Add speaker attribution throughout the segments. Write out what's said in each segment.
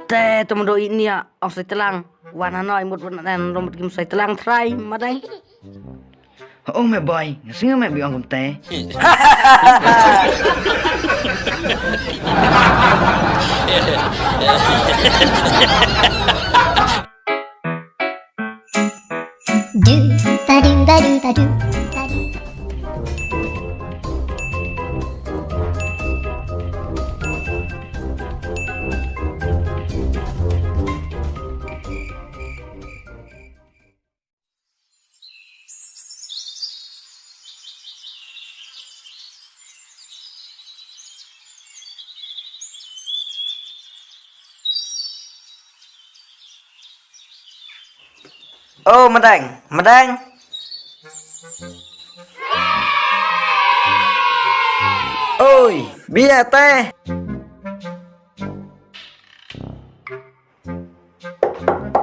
Speaker 1: Teh temen doi ini ya, saya telang. Wana noi mut dan rombot kim saya telang try madai.
Speaker 2: Oh my boy, ngasih nggak biang kum teh?
Speaker 3: Do ba do ba do ba do ba do.
Speaker 2: Oh madang, madang. Ôi, bia teh.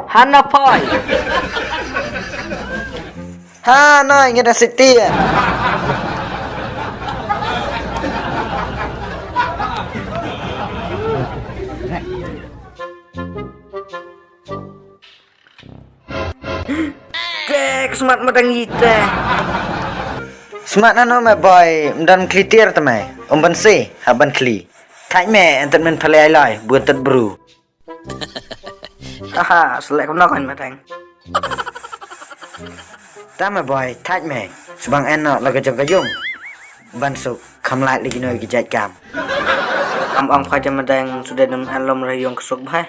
Speaker 1: Hana poi.
Speaker 2: Ha, nói nghe đã xịt tiền.
Speaker 1: Teh kesemat madang kita.
Speaker 2: Smart na no my boy, dan klitir tamai. Ban se, haban kli. Thai me entet men phalai lai, buat tet bru.
Speaker 1: Haha, selek kau nak kan madang.
Speaker 2: Ta my boy, thai me. Sebang en no laga jong kayung. Ban suk kham lại lagi noi gijat kam.
Speaker 1: Am ong kau madang sudah dalam alam rayong kesuk bah.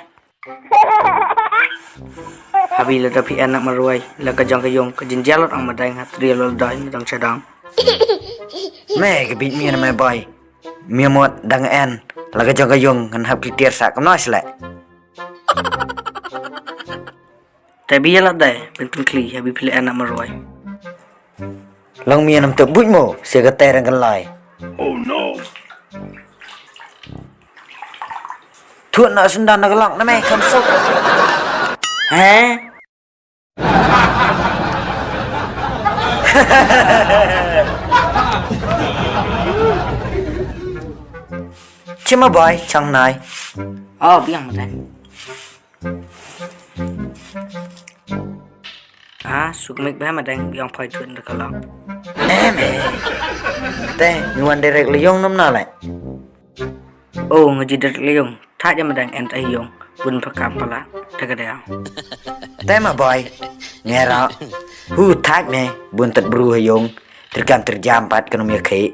Speaker 1: Habis lah tapi anak meruai, lah kajang kayong kejinjalot ang madang hatri lodai madang cadang.
Speaker 2: Me ke bit mia na my boy. Mia mot dang en laga jong kayung ngan hab klitir sak kam noi selek.
Speaker 1: Tapi ya lah deh, penting kli habis pilih anak meruai.
Speaker 2: Long mia nam tuk buj mo, sia ka terang kan lai.
Speaker 4: Oh no!
Speaker 2: Thuận nợ sinh đàn là cái lọng đó mày, không sốc.
Speaker 1: Hả?
Speaker 2: Chứ mà boy, trong này.
Speaker 1: Oh, biang madang. Ah, suk mek bah madang biang phai thuận được kalau.
Speaker 2: Em teh, nyuan derek liyong nom na lại.
Speaker 1: Oh, ngejidat leong. Tak je madang ent ayong. Bun pakam pala. Degadeo.
Speaker 2: Teh mà boy, nghe rõ. Hu thác nè, buồn tật bru hayong. Tergam terjam pat kanu mia khế.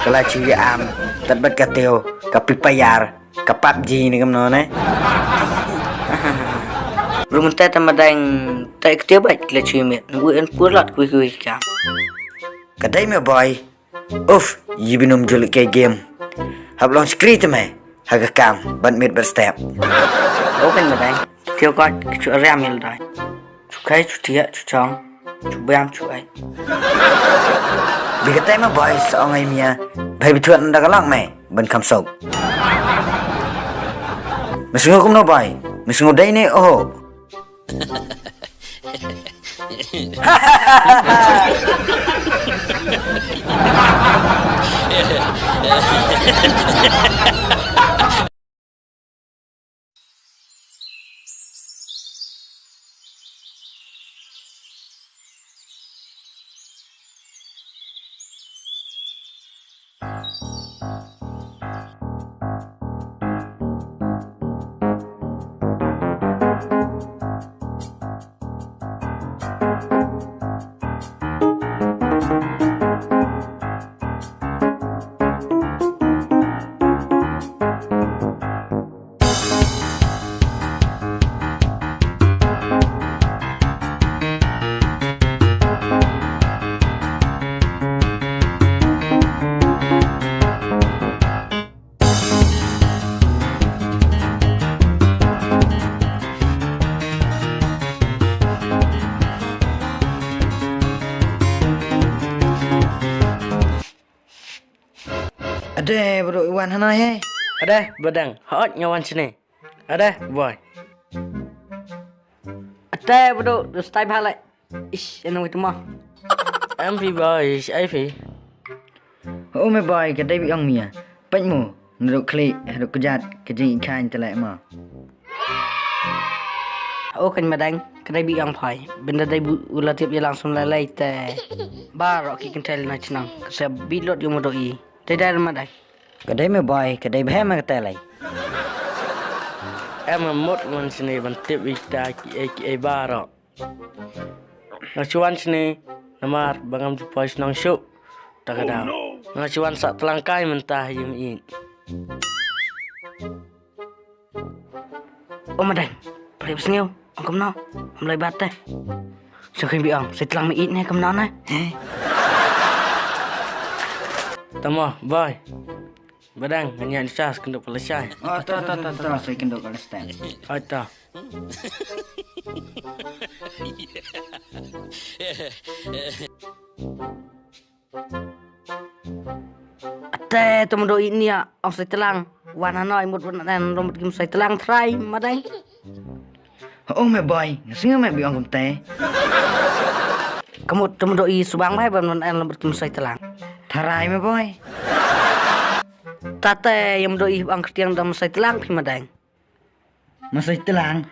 Speaker 2: Kala chiwi am, tật bat ka teo, ka pipayar, ka PUBG ni kam no ne.
Speaker 1: Belum teh madang tak ketiap baik le cimit. Nunggu en pulat kui kam.
Speaker 2: Kadai mia boy. Uff, yibinum julik ke game. Hab long screen mày. Haga kam, ban mit berstep.
Speaker 1: Oh kan madang. Tiap kat cu ram yel dai. Cu kai cu tiak cu chong. Cu bam cu ai.
Speaker 2: Vì cái tay mà boy sợ ngay mía. Bày bị thuận đã có lặng mày. Bên khám sốc. Mày xuống ngô cũng đâu boy. Mày xuống ngô đây nè ô. Ada bro Iwan hana he.
Speaker 1: Ada badang. Hot nyawan sini. Ada boy. Ada bro, dostai bhalai. Ish, enong itu mah. Em phi boy, ai phi.
Speaker 2: Oh my boy, cái đây bị ông mía. Bánh mù, Nurut klik, nurut kejat, kejing ikan telek ma.
Speaker 1: Kan madang, kedai bi ang phai. Benda dai ulah tiap je langsung lalai te. Barok ki kentel na chnang. Kesa bilot yo modoi. Dai madang.
Speaker 2: Kedai me boy, kedai behe ma telek.
Speaker 4: Em một mình xin bạn tiếp đi ta ki barok. Ngacuan sini namar bangam jumpa senang syuk. Tak ada. Ngacuan sak telangkai mentah yum in.
Speaker 1: Madang. Phải bớt nhiều. Ông cầm nó. Ông lấy bát đây. Sao khi bị ông, sẽ telang mi ít nè cầm nó này.
Speaker 4: Tama, bye. Badang, hanya disas kenduk selesai.
Speaker 2: Oh, tak, saya kenduk kalau stand.
Speaker 4: Hai ta.
Speaker 1: Ate, tu modoi ni ya. Ông sẽ telang. Wana noi mut wan rombot kim sẽ telang try madang.
Speaker 2: Oh me boy, ngasinga me bi ong te.
Speaker 1: Kamu tu modoi subang bai ban rombot kim sẽ telang.
Speaker 2: Tharai me boy.
Speaker 1: Tate yang modoi ang kertiang dam sẽ telang pi madang.
Speaker 2: Masih telang.